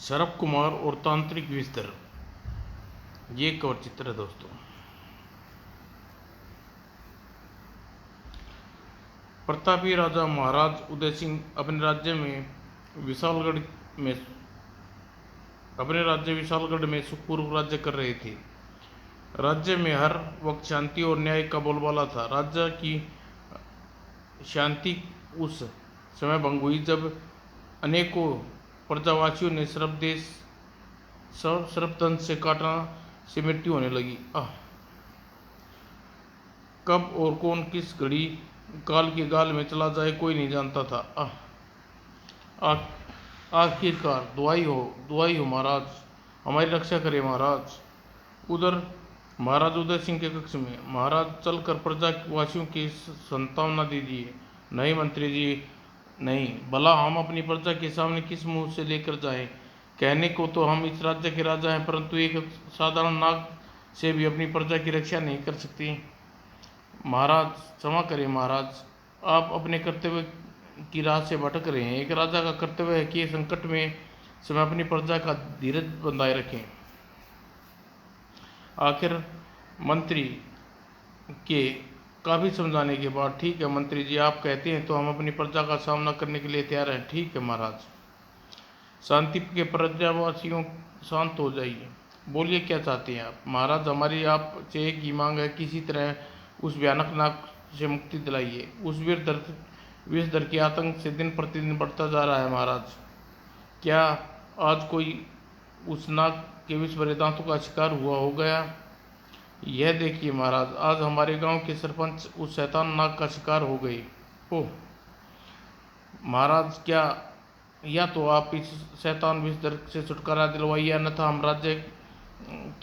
शरभ कुमार और तांत्रिक विस्तर, ये कवर चित्र है दोस्तों। प्रतापी राजा महाराज उदय सिंह अपने राज्य विशालगढ़ में सुखपूर्वक राज्य कर रहे थे। राज्य में हर वक्त शांति और न्याय का बोलबाला था। राज्य की शांति उस समय भंग हुई जब अनेकों प्रजावासियों ने सर्वधन से काटना से मृत्यु होने लगी। कब और कौन किस घड़ी काल के गाल में चला जाए कोई नहीं जानता था। आखिरकार दुआई हो महाराज, हमारी रक्षा करे महाराज। उधर महाराज उदय सिंह के कक्ष में, महाराज चलकर प्रजावासियों की सांत्वना दीजिए। नहीं मंत्री जी नहीं, भला हम अपनी प्रजा के सामने किस मुंह से लेकर जाएं? कहने को तो हम इस राज्य के राजा हैं, परंतु एक साधारण नाग से भी अपनी प्रजा की रक्षा नहीं कर सकती। महाराज क्षमा करें महाराज, आप अपने कर्तव्य की राह से भटक रहे हैं। एक राजा का कर्तव्य है कि संकट में समय अपनी प्रजा का धीरज बनाए रखें। आखिर मंत्री के काफी समझाने के बाद, ठीक है मंत्री जी, आप कहते हैं तो हम अपनी प्रजा का सामना करने के लिए तैयार हैं। ठीक है महाराज। शांति के प्रजावासियों, शांत हो जाइए, बोलिए क्या चाहते हैं आप? महाराज हमारी आपसे एक ही मांग है, किसी तरह उस भयानक नाग से मुक्ति दिलाइए। उस विषधर के आतंक से दिन प्रतिदिन बढ़ता जा रहा है महाराज। क्या आज कोई उस नाग के विष भरे दांतों का शिकार हुआ हो गया? यह देखिए महाराज, आज हमारे गांव के सरपंच उस शैतान नाग का शिकार हो गए। ओह महाराज, क्या या तो आप इस शैतान विषधर से छुटकारा दिलवाइए, अन्यथा हम राज्य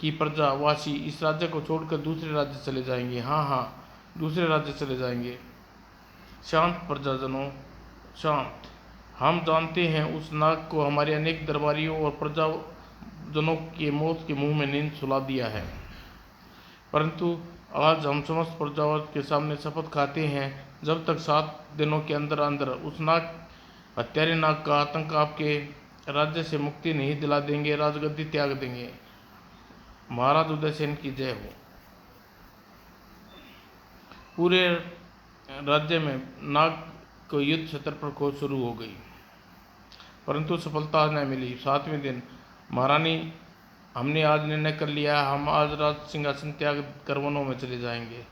की प्रजावासी इस राज्य को छोड़कर दूसरे राज्य चले जाएंगे। हाँ, दूसरे राज्य चले जाएंगे। शांत प्रजाजनों, शांत। हम जानते हैं उस नाग को हमारे अनेक दरबारियों और प्रजाजनों के मौत के मुंह में नींद सुला दिया है, परंतु आज हम समस्त प्रजावर्ग के सामने शपथ खाते हैं, जब तक 7 दिनों के अंदर अंदर उस हत्यारे नाग का आतंक आपके राज्य से मुक्ति नहीं दिला देंगे, राजगद्दी त्याग देंगे। महाराज उदय सेन की जय हो। पूरे राज्य में नाग को युद्ध क्षेत्र पर खोज शुरू हो गई, परंतु सफलता न मिली। 7वें दिन, महारानी हमने आज निर्णय कर लिया, हम आज राज सिंहासन त्याग कर वनों में चले जाएंगे।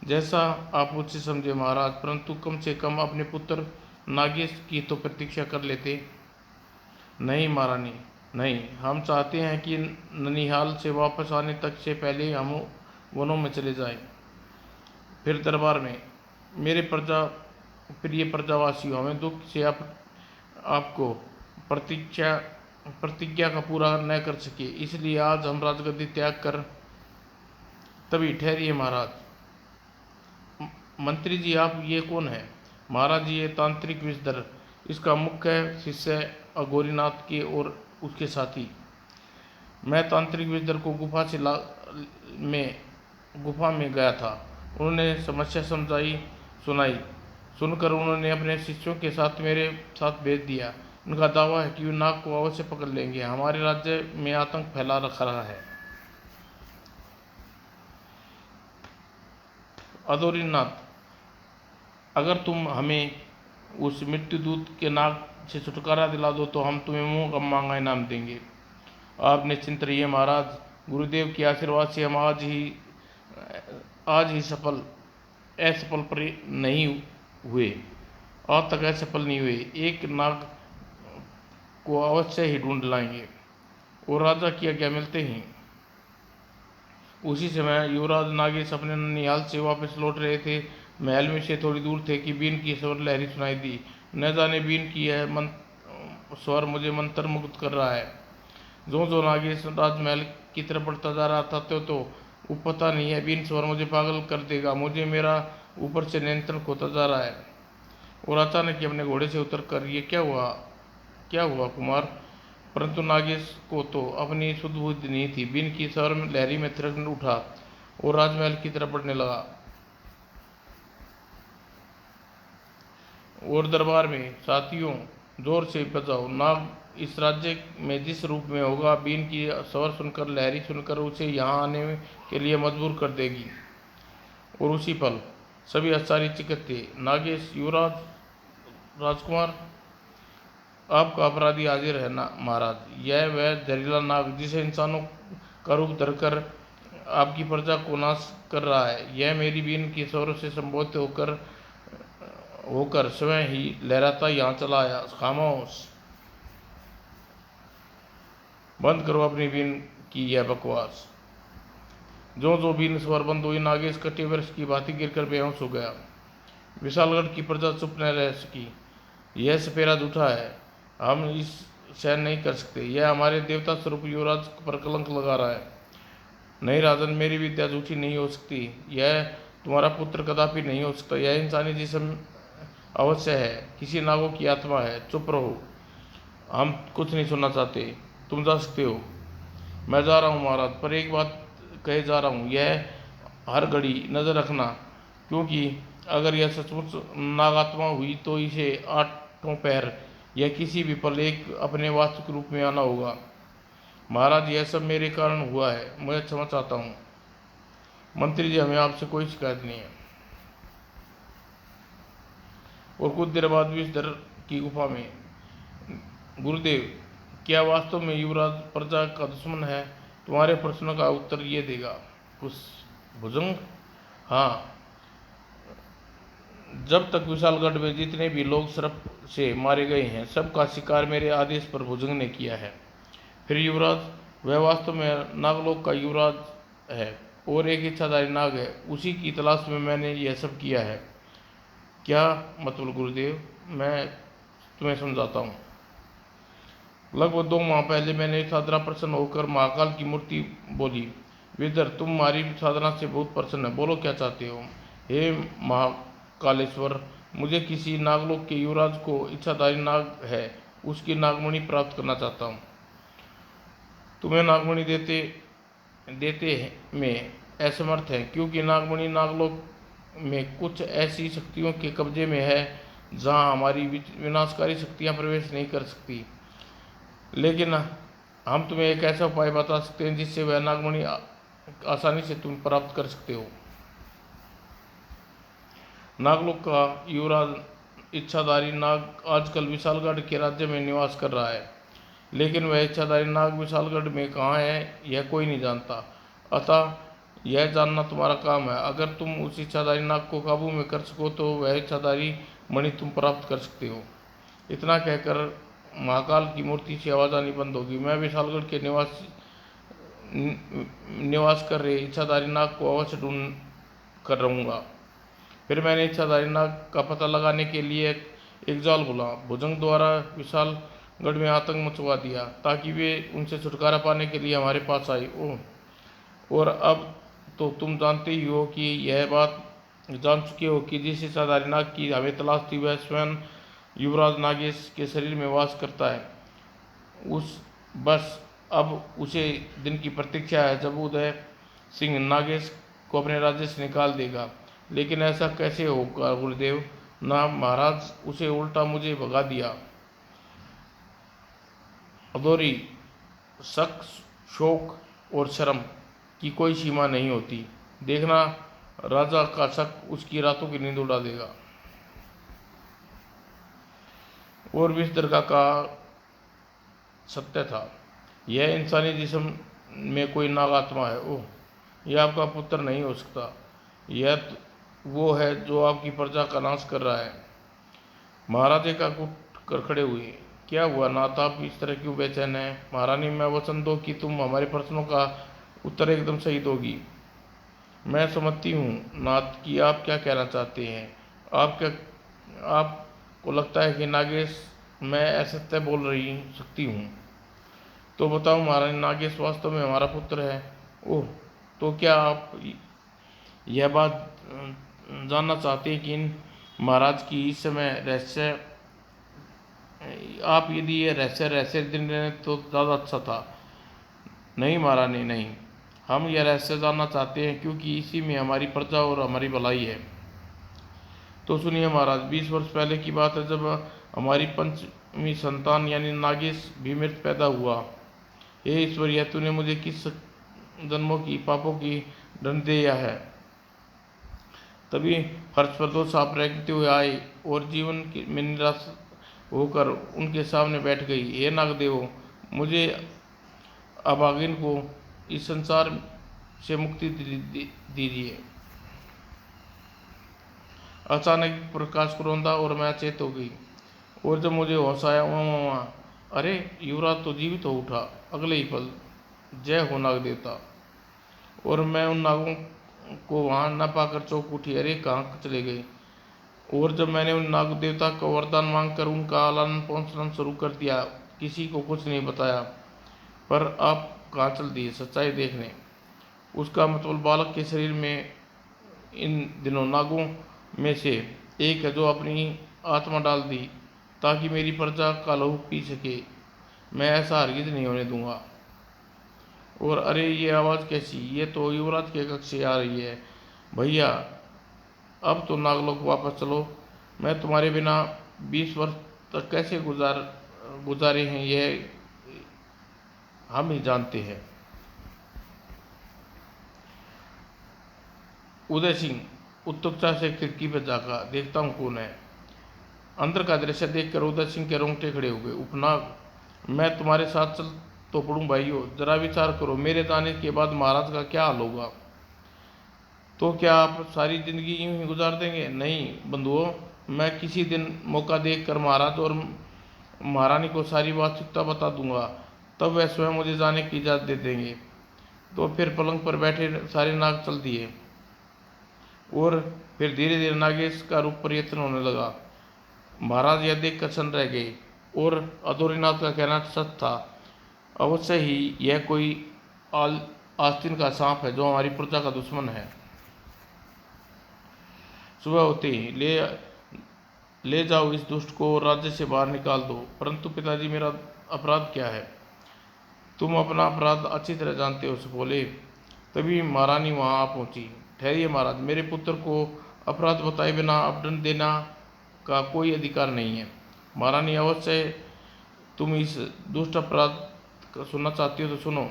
जैसा आप उचित समझे महाराज, परंतु कम से कम अपने पुत्र नागेश की तो प्रतीक्षा कर लेते। नहीं महारानी नहीं, हम चाहते हैं कि ननिहाल से वापस आने तक से पहले हम वनों में चले जाएं। फिर दरबार में, मेरे प्रिय प्रजावासियों, हमें दुख से आपको प्रतिज्ञा का पूरा न कर सके, इसलिए आज हम राजगद्दी त्याग कर तभी ठहरिए महाराज। मंत्री जी आप ये कौन है? महाराज ये तांत्रिक विषधर, इसका मुख्य शिष्य अघोरीनाथ के और उसके साथी। मैं तांत्रिक विषधर को गुफा में गया था। उन्होंने समस्या सुनाई। सुनकर उन्होंने अपने शिष्यों के साथ मेरे साथ भेज दिया। उनका दावा है कि वे नाग को अवश्य पकड़ लेंगे। हमारे राज्य में आतंक फैला रहा है। अघोरीनाथ, अगर तुम हमें उस मृत्युदूत के नाग से छुटकारा दिला दो तो हम तुम्हें मुंह का मांगा इनाम देंगे। आप निश्चिंत रहिए महाराज, गुरुदेव के आशीर्वाद से हम आज ही असफल पर नहीं हुए, आज तक असफल नहीं हुए। एक नाग को अवश्य ही ढूंढ लाएंगे। और राजा की आज्ञा मिलते ही उसी समय युवराज नागेश अपने ननिहाल से वापस लौट रहे थे। महल में से थोड़ी दूर थे कि बीन की स्वर लहरी सुनाई दी। न जाने बीन की यह स्वर मुझे मंत्र मुग्ध कर रहा है। जो नागेश राजमहल की तरफ बढ़ता जा रहा था तो वो पता नहीं है, बीन स्वर मुझे पागल कर देगा, मुझे मेरा ऊपर से नियंत्रण खोता जा रहा है। और अचानक ही अपने घोड़े से उतर कर, ये क्या हुआ कुमार? परंतु नागेश को तो अपनी शुद्ध बुद्धि नहीं थी। बीन की स्वर में लहरी में थिरक उठा और राजमहल की तरफ बढ़ने लगा। और दरबार में साथियों, जोर से बजाओ। नाग इस राज्य में जिस रूप में होगा, बीन की स्वर सुनकर, लहरी सुनकर उसे यहाँ आने के लिए मजबूर कर देगी। और उसी पल सभी आश्चर्यचकित थे। नागेश, युवराज, राजकुमार, आपका अपराधी हाजिर है ना महाराज। यह वह जहरीला नाग जिसे इंसानों का रूप धरकर आपकी प्रजा को नाश कर रहा है, यह मेरी बीन की स्वरों से संबोधित होकर स्वयं ही लहराता यहाँ चला आया। खामोश, बंद करो अपनी बीन की यह बकवास। जो जो बीन स्वर बंद हुई, नागेश कटे वर्ष की भांति गिरकर बेहोश हो गया। विशालगढ़ की प्रजा चुप न रह सकी। यह सपेरा झूठा है, हम इस सहन नहीं कर सकते। यह हमारे देवता स्वरूप युवराज पर कलंक लगा रहा है। नहीं राजन, मेरी विद्या झूठी नहीं हो सकती। यह तुम्हारा पुत्र कदापि नहीं हो सकता। यह इंसानी जिस्म अवश्य है, किसी नागों की आत्मा है। चुप रहो, हम कुछ नहीं सुनना चाहते। तुम जा सकते हो। मैं जा रहा हूँ महाराज, पर एक बात कहे जा रहा हूँ, यह हर घड़ी नजर रखना, क्योंकि अगर यह सचमुच नागात्मा हुई तो इसे आठों पैर या किसी भी पल एक अपने वास्तविक रूप में आना होगा। महाराज, यह सब मेरे कारण हुआ है, मैं क्षमा चाहता हूँ। मंत्री जी, हमें आपसे कोई शिकायत नहीं है। और कुछ देर बाद विषधर की गुफा में, गुरुदेव, क्या वास्तव में युवराज प्रजा का दुश्मन है? तुम्हारे प्रश्नों का उत्तर ये देगा। कुछ भुजंग? हाँ, जब तक विशालगढ़ में जितने भी लोग सर्प से मारे गए हैं, सबका शिकार मेरे आदेश पर भुजंग ने किया है। फिर युवराज, वह वास्तव में नागलोक का युवराज है और एक इच्छाधारी नाग है। उसी की तलाश में मैंने यह सब किया है। क्या मतलब गुरुदेव? मैं तुम्हें समझाता हूँ। लगभग 2 माह पहले मैंने साधना प्रसन्न होकर महाकाल की मूर्ति बोली, विदर, तुम हमारी साधना से बहुत प्रसन्न है, बोलो क्या चाहते हो। हे महाकालेश्वर, मुझे किसी नागलोक के युवराज को इच्छाधारी नाग है उसकी नागमणि प्राप्त करना चाहता हूँ। तुम्हें नागमणि देते देते में असमर्थ है, क्योंकि नागमणि नागलोक में कुछ ऐसी शक्तियों के कब्जे में है जहाँ हमारी विनाशकारी शक्तियाँ प्रवेश नहीं कर सकती। लेकिन हम तुम्हें एक ऐसा उपाय बता सकते हैं जिससे वह नागमणि आसानी से तुम प्राप्त कर सकते हो। नागलोक का युवराज इच्छाधारी नाग आजकल विशालगढ़ के राज्य में निवास कर रहा है, लेकिन वह इच्छाधारी नाग विशालगढ़ में कहाँ है यह कोई नहीं जानता। अतः यह जानना तुम्हारा काम है। अगर तुम उस इच्छाधारी नाग को काबू में कर सको तो वह इच्छाधारी मणि तुम प्राप्त कर सकते हो। इतना कहकर महाकाल की मूर्ति से आवाज आनी बंद होगी। मैं विशालगढ़ के निवास कर रहे इच्छाधारी नाग को अवश्य ढूंढ कर रहूँगा। फिर मैंने इच्छाधारी नाग का पता लगाने के लिए एक जाल बुला भुजंग द्वारा विशालगढ़ में आतंक मचवा दिया, ताकि वे उनसे छुटकारा पाने के लिए हमारे पास आए। और अब तो तुम जानते ही हो कि यह बात जान चुके हो कि जिस इच्छाधारी नाग की हमें तलाश थी वह स्वयं युवराज नागेश के शरीर में वास करता है। बस अब उसे दिन की प्रतीक्षा है जब उदय सिंह नागेश को अपने राज्य से निकाल देगा। लेकिन ऐसा कैसे होगा गुरुदेव? ना महाराज, उसे उल्टा मुझे भगा दिया। अधूरी शक, शोक और शर्म की कोई सीमा नहीं होती। देखना, राजा का शक उसकी रातों की नींद उड़ा देगा। और विषधर का कहा सत्य था। यह इंसानी जिस्म में कोई नाग आत्मा है। ओह, यह आपका पुत्र नहीं हो सकता। यह वो है जो आपकी प्रजा का नाश कर रहा है। महाराजे का उठ कर खड़े हुए। क्या हुआ नाथ, आप इस तरह क्यों बेचैन हैं? महारानी, मैं वचन दो कि तुम हमारे प्रश्नों का उत्तर एकदम सही दोगी। मैं समझती हूँ नाथ कि आप क्या कहना चाहते हैं। आपको लगता है कि नागेश मैं असत्य बोल रही सकती हूँ। तो बताओ महारानी, नागेश वास्तव में हमारा पुत्र है? ओह, तो क्या आप यह बात जानना चाहते हैं कि इन महाराज की इस समय रहस्य, आप यदि ये रहस्य दिन रहे तो ज़्यादा अच्छा था। नहीं महारानी, नहीं, हम यह रहस्य जानना चाहते हैं क्योंकि इसी में हमारी प्रजा और हमारी भलाई है। तो सुनिए महाराज, 20 वर्ष पहले की बात है, जब हमारी पंच 17वीं संतान यानी नागेश भी मृत पैदा हुआ। हे ईश्वर, यह तूने मुझे किस जन्मों की पापों की दंड दिया है। तभी फर्श पर 2 सांप रेंगते हुए आए और जीवन में निराश होकर उनके सामने बैठ गई। हे नागदेव, मुझे अभागिन को इस संसार से मुक्ति दीजिए। अचानक प्रकाश को रौंदा और मैं अचेत हो गई, और जब मुझे होश आया, वहाँ अरे युवराज तो जीवित हो उठा। अगले ही पल जय हो नाग देवता। और मैं उन नागों को वहाँ न पाकर चौंक उठी। अरे कहाँ चले गए। और जब मैंने उन नाग देवता का वरदान मांगकर उनका लालन पालन शुरू कर दिया, किसी को कुछ नहीं बताया। पर आप कहाँ चल दिए सच्चाई देखने। उसका मतलब बालक के शरीर में इन दिनों नागों में से एक है जो अपनी आत्मा डाल दी ताकि मेरी प्रजा का लहू पी सके। मैं ऐसा हरगिज नहीं होने दूंगा। और अरे ये आवाज़ कैसी, ये तो युवराज के कक्ष से आ रही है। भैया अब तो नागलोक वापस चलो। मैं तुम्हारे बिना 20 वर्ष तक कैसे गुजारे हैं यह हम ही जानते हैं। उदय सिंह उत्सुकता से खिड़की पर जाकर देखता हूँ कौन है। अंदर का दृश्य देखकर उदय सिंह के रोंगटे खड़े हो गए। उपनाग, मैं तुम्हारे साथ चल तो पड़ूं भाइयों। जरा विचार करो, मेरे जाने के बाद महाराज का क्या हाल होगा। तो क्या आप सारी जिंदगी यूं ही गुजार देंगे। नहीं बंधुओं, मैं किसी दिन मौका देखकर महाराज और महारानी को सारी वास्तविकता बता दूंगा, तब वह स्वयं मुझे जाने की इजाज़त दे देंगे। तो फिर पलंग पर बैठे सारे नाग चल दिए और फिर धीरे धीरे नागेश का रूप परिवर्तन होने लगा। महाराज यह देखकर सन रह गए और अधूरीनाथ का कहना सच था। अवश्य ही यह कोई आस्तीन का सांप है जो हमारी प्रजा का दुश्मन है। सुबह होते ही ले जाओ इस दुष्ट को, राज्य से बाहर निकाल दो। परंतु पिताजी, मेरा अपराध क्या है। तुम अपना अपराध अच्छी तरह जानते हो, उसे बोले। तभी महारानी वहां आ पहुंची। ठहरिए महाराज, मेरे पुत्र को अपराध बताए बिना अब दंड देना का कोई अधिकार नहीं है। महारानी, अवश्य तुम इस दुष्ट अपराध सुनना चाहती हो तो सुनो।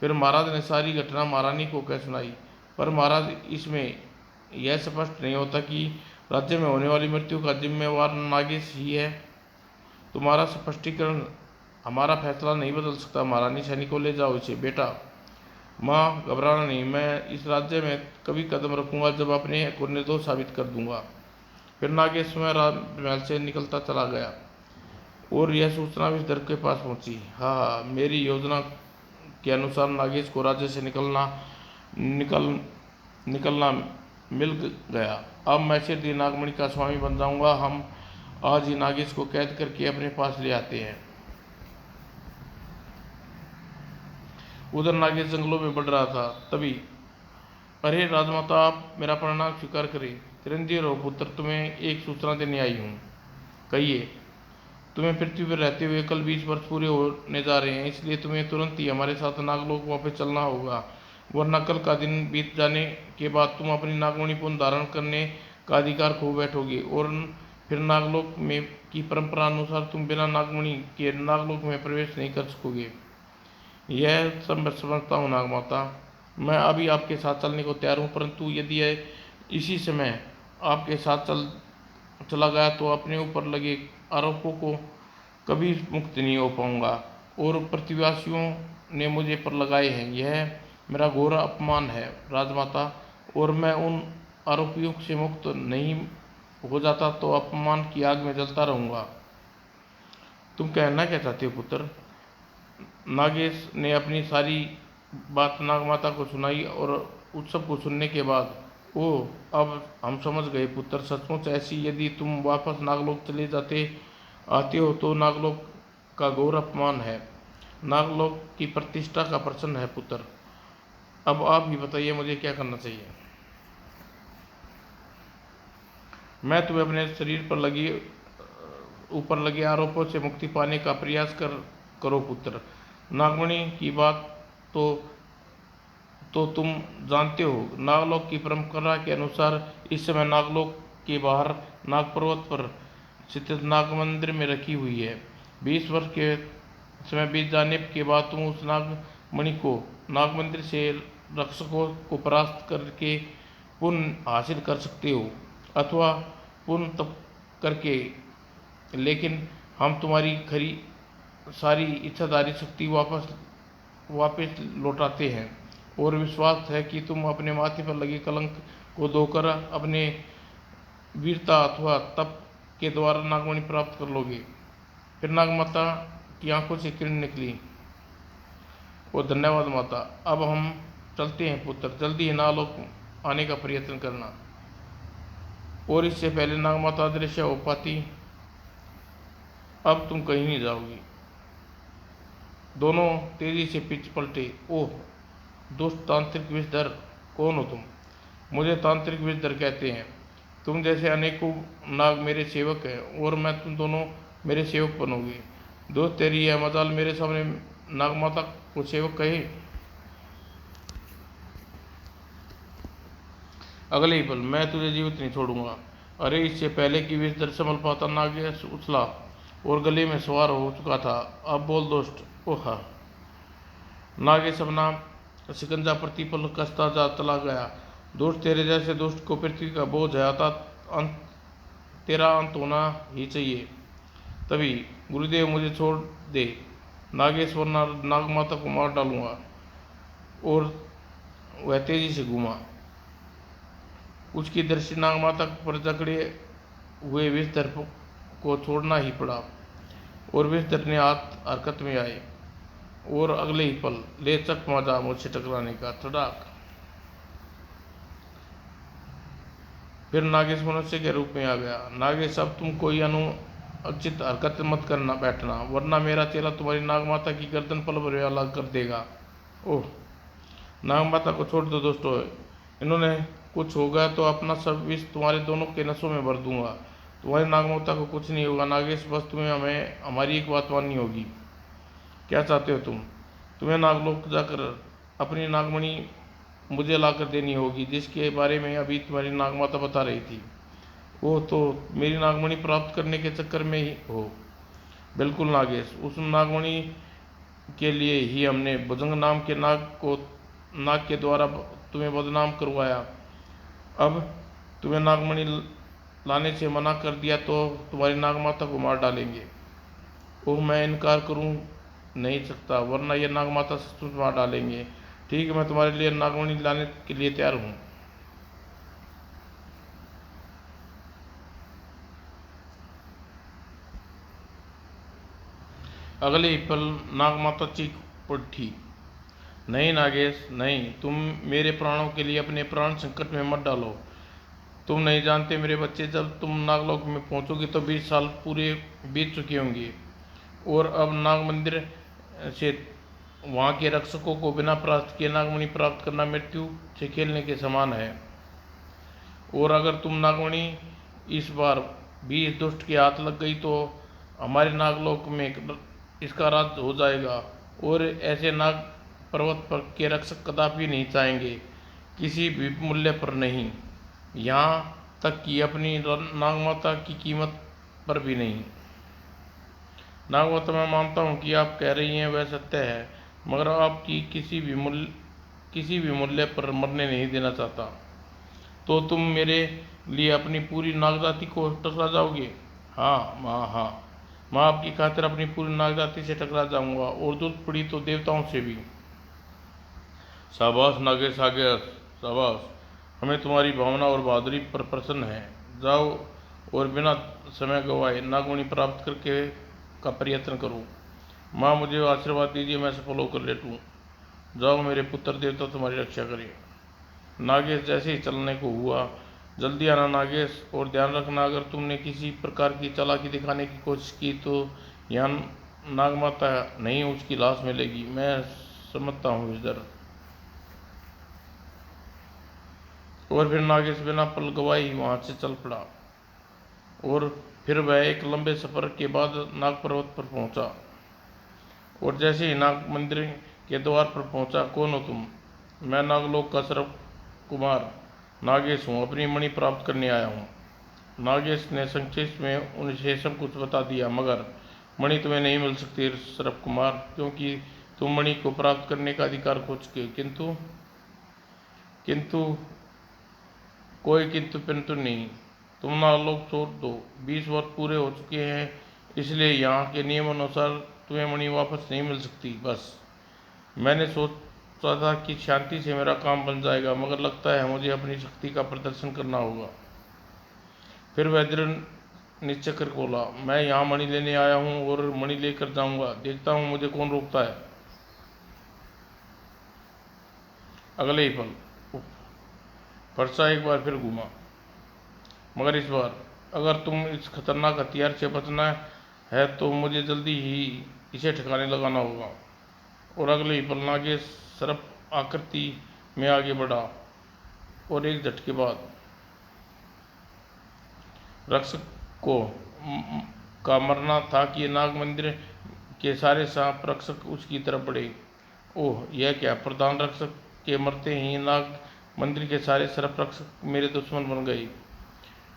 फिर महाराज ने सारी घटना महारानी को कह सुनाई। पर महाराज, इसमें यह स्पष्ट नहीं होता कि राज्य में होने वाली मृत्यु का जिम्मेवार नागेश ही है। तुम्हारा स्पष्टीकरण हमारा फैसला नहीं बदल सकता। महारानी, सैनिकों ले जाओ इसे। बेटा, माँ घबराना नहीं, मैं इस राज्य में कभी कदम रखूंगा जब अपने को निर्दोष साबित कर दूंगा। फिर नागेश स्वयं राजमहल से निकलता चला गया और यह सूचना भी दर के पास पहुंची। हाँ, मेरी योजना के अनुसार नागेश को राज्य से निकलना मिल गया। अब मैं सीधे नागमणि का स्वामी बन जाऊंगा। हम आज ही नागेश को कैद करके अपने पास ले आते हैं। उधर नागेश जंगलों में बढ़ रहा था। तभी अरे राजमाता, आप मेरा प्रणाम स्वीकार करें। चिरंजीव रहो पुत्र, तुम्हें एक सूचना देने आई हूँ। कहिए। तुम्हें पृथ्वी पर रहते हुए कल 20 वर्ष पूरे होने जा रहे हैं, इसलिए तुम्हें तुरंत ही हमारे साथ नागलोक वापस चलना होगा, वरना कल का दिन बीत जाने के बाद तुम अपनी नागमणि पुनः धारण करने का अधिकार खो बैठोगे और फिर नागलोक में की परंपरा अनुसार तुम बिना नागमणि के नागलोक में प्रवेश नहीं कर सकोगे। यह सब मैं समझता हूँ नागमाता, मैं अभी आपके साथ चलने को तैयार हूँ, परंतु यदि यह इसी समय आपके साथ चला गया तो अपने ऊपर लगे आरोपों को कभी मुक्त नहीं हो पाऊंगा और पृथ्वीवासियों ने मुझे पर लगाए हैं। यह मेरा घोर अपमान है राजमाता, और मैं उन आरोपियों से मुक्त नहीं हो जाता तो अपमान की आग में जलता रहूंगा। तुम कहना क्या चाहते हो पुत्र। नागेश ने अपनी सारी बात नागमाता को सुनाई और उस सब को सुनने के बाद, ओह अब हम समझ गए पुत्र, सचमुच ऐसी यदि तुम वापस नागलोक चले आते हो तो नागलोक का घोर अपमान है, नागलोक की प्रतिष्ठा का प्रश्न है पुत्र। अब आप ही बताइए मुझे क्या करना चाहिए। मैं तुम्हें अपने शरीर पर ऊपर लगे आरोपों से मुक्ति पाने का प्रयास करो पुत्र। नागमणि की बात तो तुम जानते हो। नागलोक की परंपरा के अनुसार इस समय नागलोक के बाहर नाग पर्वत पर स्थित नाग मंदिर में रखी हुई है। 20 वर्ष के समय बीत जाने के बाद तुम उस नाग मणि को नाग मंदिर से रक्षकों को परास्त करके पुण्य हासिल कर सकते हो, अथवा पुण्य तप करके। लेकिन हम तुम्हारी खरी सारी इच्छाधारी शक्ति वापस लौटाते हैं, और विश्वास है कि तुम अपने माथे पर लगे कलंक को धोकर अपने वीरता अथवा तप के द्वारा नागमणि प्राप्त कर लोगे। फिर नाग माता की आंखों से किरण निकली। और धन्यवाद माता, अब हम चलते हैं पुत्र, जल्दी ही नागलोक आने का प्रयत्न करना। और इससे पहले नाग माता अदृश्य हो पाती, अब तुम कहीं नहीं जाओगी। दोनों तेजी से पीछे पलटे। ओह दुष्ट तांत्रिक विषधर, कौन हो तुम? मुझे तांत्रिक विषधर कहते हैं। तुम जैसे अनेकों नाग मेरे सेवक हैं, और मैं तुम दोनों मेरे सेवक बनोगे। दोस्त तेरी यह मजाल मेरे सामने नागमाता को सेवक कहे। अगले ही पल मैं तुझे जीवित नहीं छोड़ूंगा। अरे इससे पहले कि विषधर संभल पाता, नागेश उछला और गले में सवार हो चुका था। अब बोल दोस्त। ओह नागेश अपना शिकंजा प्रतिपल कसता जा चला गया। दोस्त तेरे जैसे दोस्त को पृथ्वी का बोझ है, अतः तेरा अंत होना ही चाहिए। तभी गुरुदेव मुझे छोड़ दे नागेश, वरना नागमाता को मार डालूंगा। और वह तेजी से घूमा। उसकी दृष्टि नागमाता पर जकड़े हुए विषधर को छोड़ना ही पड़ा, और विषधर ने हाथ हरकत में आए, और अगले ही पल ले चक मजा मुझसे टकराने का तड़ाक। फिर नागेश मनुष्य के रूप में आ गया। नागेश अब तुम कोई अनुचित हरकत मत करना बैठना, वरना मेरा चेला तुम्हारी नागमाता की गर्दन पल भर अलग कर देगा। ओह नागमाता को छोड़ दो दोस्तों, इन्होंने कुछ होगा तो अपना सब विष तुम्हारे दोनों के नसों में भर दूंगा। तुम्हारी नागमाता को कुछ नहीं होगा नागेश, बस तुम्हें हमें हमारी एक बात माननी होगी। क्या चाहते हो तुम? तुम्हें नागलोक जाकर अपनी नागमणि मुझे लाकर देनी होगी, जिसके बारे में अभी तुम्हारी नागमाता बता रही थी। वो तो मेरी नागमणि प्राप्त करने के चक्कर में ही हो। बिल्कुल नागेश, उस नागमणि के लिए ही हमने भुजंग नाम के नाग के द्वारा तुम्हें बदनाम करवाया। अब तुम्हें नागमणि लाने से मना कर दिया तो तुम्हारी नागमाता को मार डालेंगे। ओह मैं इनकार करूं नहीं सकता, वरना ये नागमाता सचमुच मार डालेंगे। ठीक है, मैं तुम्हारे लिए नागमणि लाने के लिए तैयार हूँ। अगले ही पल नागमाता चीख उठी। नहीं नागेश नहीं, तुम मेरे प्राणों के लिए अपने प्राण संकट में मत डालो। तुम नहीं जानते मेरे बच्चे, जब तुम नागलोक में पहुंचोगे तो 20 साल पूरे बीत चुके होंगे, और अब नाग मंदिर से वहाँ के रक्षकों को बिना प्राप्त किए नागमणि प्राप्त करना मृत्यु से खेलने के समान है। और अगर तुम नागमणि इस बार भी इस दुष्ट के हाथ लग गई तो हमारे नागलोक में इसका राज हो जाएगा, और ऐसे नाग पर्वत पर के रक्षक कदापि नहीं चाहेंगे, किसी भी मूल्य पर नहीं, यहाँ तक कि अपनी नागमाता की कीमत पर भी नहीं। नागमाता, मैं मानता हूँ कि आप कह रही हैं वह सत्य है, मगर आपकी किसी भी मूल्य पर मरने नहीं देना चाहता। तो तुम मेरे लिए अपनी पूरी नागजाति को टकरा जाओगे? हाँ माँ, हाँ मैं आपकी खातिर अपनी पूरी नागजाति से टकरा जाऊंगा, और जरूरत पड़ी तो देवताओं से भी। शाबाश नागेश, आगे शाबाश, हमें तुम्हारी भावना और बहादुरी पर प्रसन्न है। जाओ और बिना समय गवाए नागमणि प्राप्त करके का प्रयत्न करो। माँ मुझे आशीर्वाद दीजिए, मैं सफल होकर लेटूं। जाओ मेरे पुत्र, देवता तुम्हारी रक्षा करें। नागेश जैसे ही चलने को हुआ, जल्दी आना नागेश, और ध्यान रखना अगर तुमने किसी प्रकार की चालाकी दिखाने की कोशिश की तो यहाँ नागमाता नहीं उसकी लाश मिलेगी। मैं समझता हूँ इधर। और फिर नागेश बिना पल गवाए ही वहाँ से चल पड़ा, और फिर वह एक लंबे सफर के बाद नाग पर्वत पर पहुंचा। और जैसे ही नाग मंदिर के द्वार पर पहुंचा, कौन हो तुम? मैं नागलोक का सर्व कुमार नागेश हूँ, अपनी मणि प्राप्त करने आया हूँ। नागेश ने संक्षेप में उनसे सब कुछ बता दिया। मगर मणि तुम्हें नहीं मिल सकती शरभ कुमार, क्योंकि तुम मणि को प्राप्त करने का अधिकार खो चुके। किंतु किंतु कोई किंतु परंतु नहीं। तुम नालोक छोड़ दो। 20 वर्ष पूरे हो चुके हैं, इसलिए यहाँ के नियम अनुसार तुम्हें मणि वापस नहीं मिल सकती। बस मैंने सोचा था कि शांति से मेरा काम बन जाएगा, मगर लगता है मुझे अपनी शक्ति का प्रदर्शन करना होगा। फिर वैद्य निश्चय कर बोला, मैं यहाँ मणि लेने आया हूँ और मणि लेकर जाऊंगा। देखता हूँ मुझे कौन रोकता है। अगले ही पल फरसा एक बार फिर घूमा, मगर इस बार अगर तुम इस खतरनाक हथियार से बचना है तो मुझे जल्दी ही इसे ठिकाने लगाना होगा। और अगले ही पल नागेश सर्प आकृति में आगे बढ़ा और एक झटके बाद रक्षक को का मरना था कि नाग मंदिर के सारे सांप रक्षक उसकी तरफ बढ़े। ओह, यह क्या! प्रधान रक्षक के मरते ही नाग मंदिर के सारे सर्प रक्षक मेरे दुश्मन बन गए।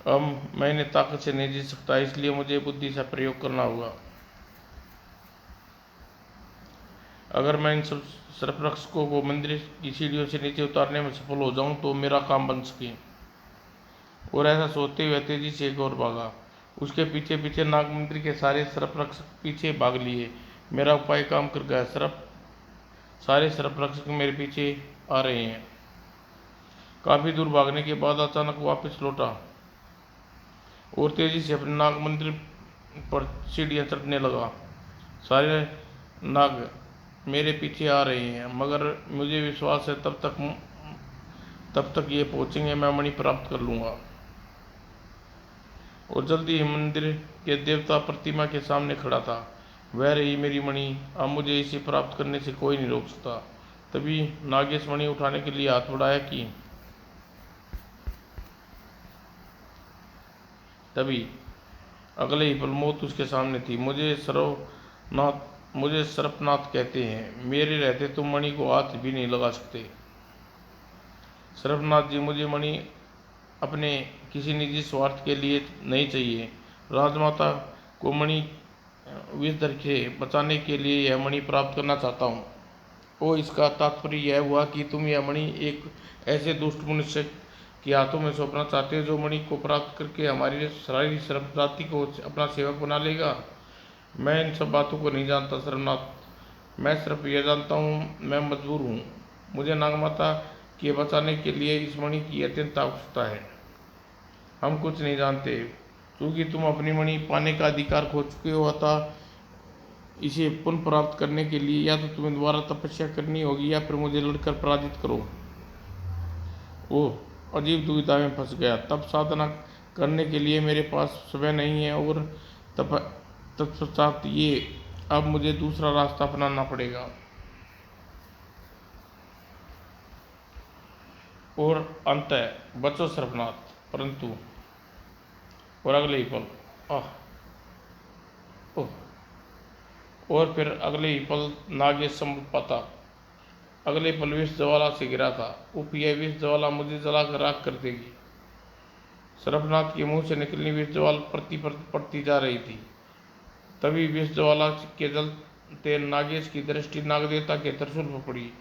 अब मैं इन्हें ताकत से नहीं जीत सकता, इसलिए मुझे बुद्धि का प्रयोग करना होगा। अगर मैं इन सब सर्प रक्षकों को मंदिर की सीढ़ियों से नीचे उतारने में सफल हो जाऊं तो मेरा काम बन सके। और ऐसा सोचते हुए तेजी से एक और भागा। उसके पीछे पीछे नाग मंदिर के सारे सर्प रक्षक पीछे भाग लिए। मेरा उपाय काम कर गया। सारे सर्प रक्षक मेरे पीछे आ रहे हैं। काफी दूर भागने के बाद अचानक वापस लौटा और तेजी से अपने नाग मंदिर पर सीढ़ियां चढ़ने लगा। सारे नाग मेरे पीछे आ रहे हैं, मगर मुझे विश्वास है तब तक ये पहुंचेंगे, मैं मणि प्राप्त कर लूंगा। और जल्दी ही मंदिर के देवता प्रतिमा के सामने खड़ा था। वह रही मेरी मणि। अब मुझे इसे प्राप्त करने से कोई नहीं रोक सकता। तभी नागेश मणि उठाने के लिए हाथ बढ़ाया कि तभी अगले ही पल मौत उसके सामने थी। मुझे सर्पनाथ कहते हैं। मेरे रहते तुम मणि को हाथ भी नहीं लगा सकते। सर्पनाथ जी, मुझे मणि अपने किसी निजी स्वार्थ के लिए नहीं चाहिए। राजमाता को मणि विषधर से बचाने के लिए यह मणि प्राप्त करना चाहता हूँ। ओ, इसका तात्पर्य यह हुआ कि तुम यह मणि एक ऐसे दुष्ट मनुष्य के हाथों में सौंपना चाहते हो जो मणि को प्राप्त करके हमारी सारी सर्प जाति को अपना सेवक बना लेगा। मैं इन सब बातों को नहीं जानता सर्वनाथ। मैं सिर्फ यह जानता हूँ मैं मजबूर हूँ। मुझे नागमाता के बचाने के लिए इस मणि की अत्यंत आवश्यकता है। हम कुछ नहीं जानते, क्योंकि तुम अपनी मणि पाने का अधिकार खो चुके हो। अतः इसे पुनः प्राप्त करने के लिए या तो तुम्हें दोबारा तपस्या करनी होगी या फिर मुझे लड़कर पराजित करो। ओह, अजीब दुविधा में फंस गया। तब साधना करने के लिए मेरे पास समय नहीं है और तत्पश्चात ये अब मुझे दूसरा रास्ता अपनाना पड़ेगा। और अंततः बचो सर्पनाथ। परंतु और अगले ही पल ओह, और फिर अगले ही पल नागेश संभल पाता। अगले पल विष ज्वाला से गिरा था। उप, यह विष ज्वाला मुझे जलाकर राख कर देगी। सर्पनाथ के मुंह से निकलनी विष ज्वाला पड़ती जा रही थी। तभी विष ज्वाला के जलते नागेश की दृष्टि नागदेवता के त्रिशूल पर पड़ी।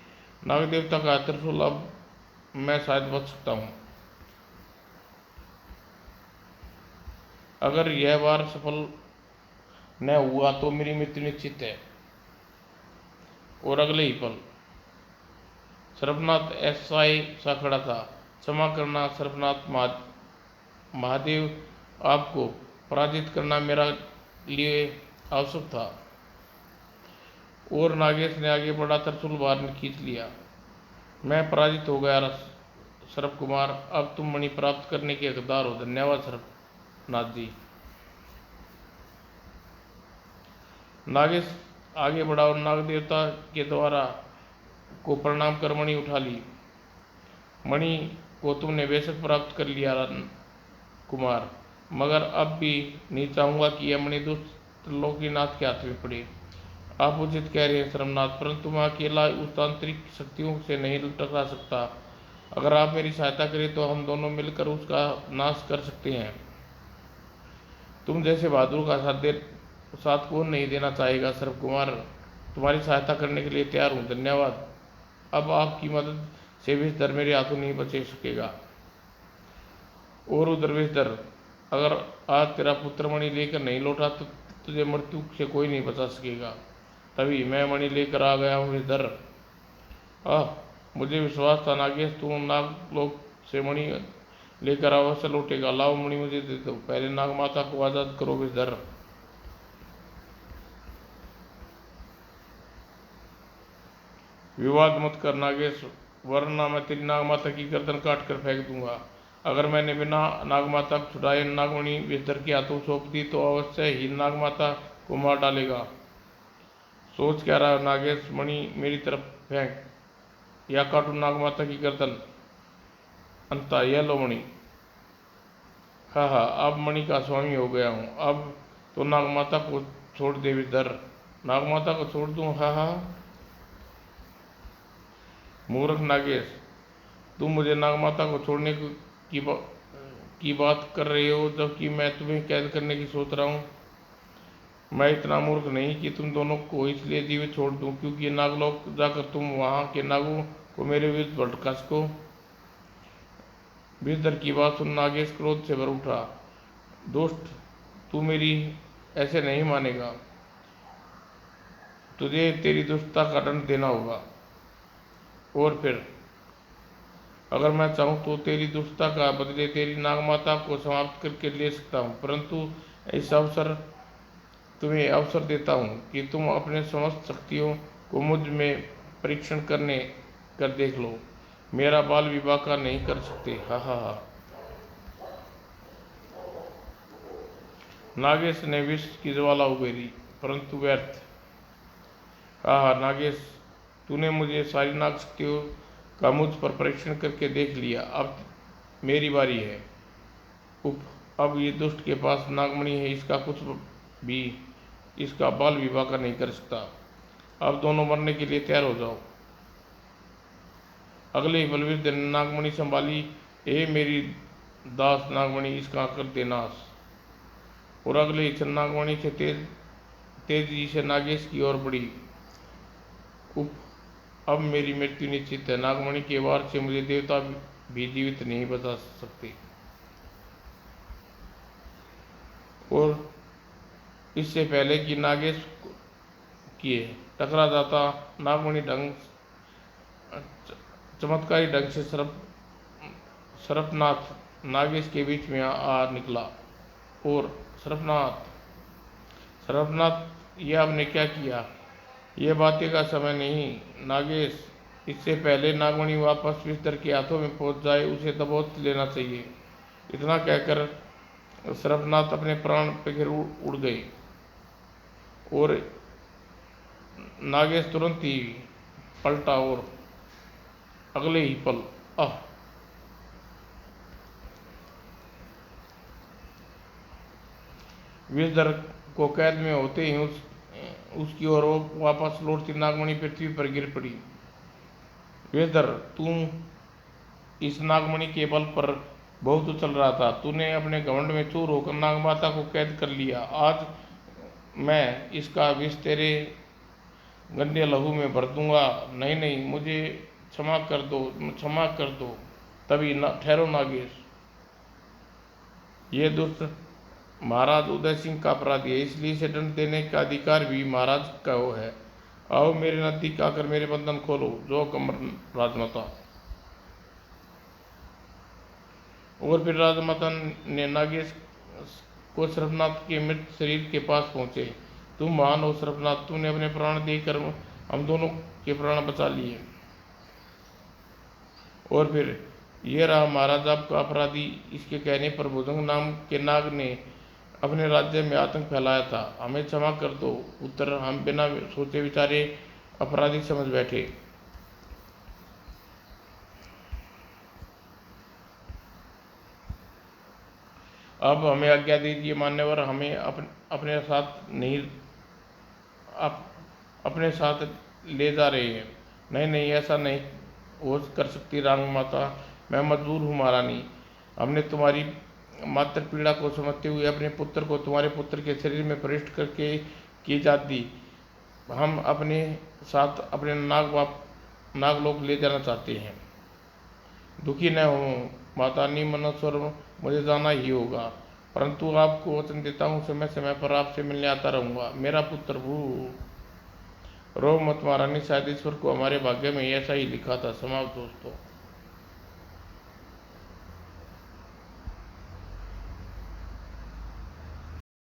नागदेवता का त्रिशूल, अब मैं शायद बच सकता हूँ। अगर यह बार सफल न हुआ तो मेरी मृत्यु निश्चित है। और अगले ही पल सर्पनाथ ऐसा ही सा खड़ा था। क्षमा करना सर्पनाथ महादेव, आपको पराजित करना मेरा लिए आवश्यक था। और नागेश ने आगे बढ़ा त्रिशूल बाहर खींच लिया। मैं पराजित हो गया सर्प कुमार। अब तुम मणि प्राप्त करने के हकदार हो। धन्यवाद सर्पनाथ जी। नागेश आगे बढ़ा और नागदेवता के द्वारा को प्रणाम कर मणि उठा ली। मणि को तुमने बेशक प्राप्त कर लिया कुमार, मगर अब भी नहीं चाहूंगा कि यह मणि दुष्ट त्रिलोकीनाथ के हाथ में पड़े। आप उचित कह रहे हैं सर्वनाथ, परंतु मैं अकेला उस तांत्रिक शक्तियों से नहीं टकरा सकता। अगर आप मेरी सहायता करें तो हम दोनों मिलकर उसका नाश कर सकते हैं। तुम जैसे बहादुर का साथ कौन नहीं देना चाहेगा। सर्प कुमार, तुम्हारी सहायता करने के लिए तैयार हूँ, धन्यवाद। अब आपकी मदद से विषधर मेरे हाथों नहीं बचे सकेगा। और उधर विषधर, अगर आज तेरा पुत्र मणि लेकर नहीं लौटा तो तुझे मृत्यु से कोई नहीं बचा सकेगा। तभी मैं मणि लेकर आ गया हूँ विषधर। मुझे विश्वास था नागेश, तू नागलोक से मणि लेकर अवश्य लौटेगा। लाओ मणि मुझे दे दो, पहले नाग माता को आजाद करो विषधर। विवाद मत कर नागेश, वरना मैं तेरी नाग माता की गर्दन काट कर फेंक दूंगा। अगर मैंने बिना नाग माता को छुड़ाए नागमणि विषधर के हाथों सौंप दी तो अवश्य ही नाग माता को मार डालेगा। सोच क्या रहा नागेश, मणि मेरी तरफ फेंक या काटू नाग माता की गर्दन। अंता, यह लो मणि। हाँ, अब मणि का स्वामी हो गया हूँ। अब तो नाग माता को छोड़ दे विषधर। नाग माता को छोड़ दूँ? हाँ। मूर्ख नागेश, तुम मुझे नागमाता को छोड़ने की बात कर रहे हो, जबकि मैं तुम्हें कैद करने की सोच रहा हूँ। मैं इतना मूर्ख नहीं कि तुम दोनों को इसलिए जीवित छोड़ दूँ क्योंकि नागलोक जाकर तुम वहाँ के नागों को मेरे विरुद्ध भड़का सको। विषधर की बात सुन नागेश क्रोध से भर उठा। दोस्त, तू मेरी ऐसे नहीं मानेगा, तुझे तेरी दुष्टता का दंड देना होगा। और फिर अगर मैं चाहूँ तो तेरी दुष्टता का बदले तेरी नागमाता को समाप्त करके ले सकता हूँ, परंतु इस अवसर तुम्हें अवसर देता हूँ कि तुम अपने समस्त शक्तियों को मुझ में परीक्षण कर देख लो। मेरा बाल विवाह का नहीं कर सकते। हा। नागेश ने विष की ज्वाला उगेरी, परंतु व्यर्थ। नागेश, तूने मुझे सारी नाग शक्तियों का मुझ पर परीक्षण करके देख लिया, अब मेरी बारी है। अब ये दुष्ट के पास नागमणि है, इसका कुछ भी इसका बाल विवाह का नहीं कर सकता। अब दोनों मरने के लिए तैयार हो जाओ। अगले ही बलवीर दिन नागमणि संभाली। ए मेरी दास नागमणि, इसका कर दे नाश। और अगले ही क्षण नागमणि से तेजी से नागेश की ओर बढ़ी। अब मेरी मृत्यु निश्चित है। नागमणि के वार से मुझे देवता भी जीवित नहीं बचा सकते। और इससे पहले कि नागेश किए टकरा जाता, नागमणि चमत्कारी ढंग से सरपनाथ नागेश के बीच में आ निकला। और सरपनाथ, यह आपने क्या किया? यह बातें का समय नहीं नागेश, इससे पहले नागमणि वापस विषधर के हाथों में पहुंच जाए उसे दबोच लेना चाहिए। इतना कहकर सरपनाथ अपने प्राण पे गिर उड़ गए और नागेश तुरंत ही पलटा और अगले ही पल विषधर को कैद में होते ही उसकी ओर वापस लौटती नागमणि पृथ्वी पर गिर पड़ी। विषधर, तू इस नागमणि के बल पर बहुत उछल रहा था। तूने अपने घमंड में चूर होकर नागमाता को कैद कर लिया। आज मैं इसका विष तेरे गंदे लहू में भर दूंगा। नहीं, मुझे क्षमा कर दो। तभी ठहरो नागेश, ये दुष्ट महाराज उदय सिंह का अपराधी है, इसलिए इसे दंड देने का अधिकार भी महाराज का वो है। आओ मेरे नजदीक आकर मेरे बंधन खोलो। जो कमर राजमाता। और फिर राजमाता ने नागेश को सरपनाथ के मृत शरीर के पास पहुंचे। तुम महान हो सरपनाथ, तूने अपने प्राण देकर हम दोनों के प्राण बचा लिए। और फिर यह रहा महाराज आपका अपराधी। इसके कहने पर भुजंग नाम के नाग ने अपने राज्य में आतंक फैलाया था। हमें क्षमा कर दो पुत्र, हम बिना सोचे विचारे अपराधी समझ बैठे। अब हमें आज्ञा दीजिए मान्यवर, हमें अपने साथ ले जा रहे हैं। नहीं, ऐसा नहीं हो कर सकती रांग माता, मैं मजबूर हूँ महारानी। हमने तुम्हारी मातृ पीड़ा को समझते हुए अपने पुत्र को तुम्हारे पुत्र के शरीर में प्रविष्ट करके की जाती। हम अपने साथ अपने नागलोक ले जाना चाहते हैं। दुखी न हो माता, निमनस्वर मुझे जाना ही होगा, परंतु आपको वचन देता हूँ समय समय पर आपसे मिलने आता रहूँगा। मेरा पुत्र भू, रो मत महारानी, शायद ईश्वर को हमारे भाग्य में ऐसा ही लिखा था। समाप्त दोस्तों।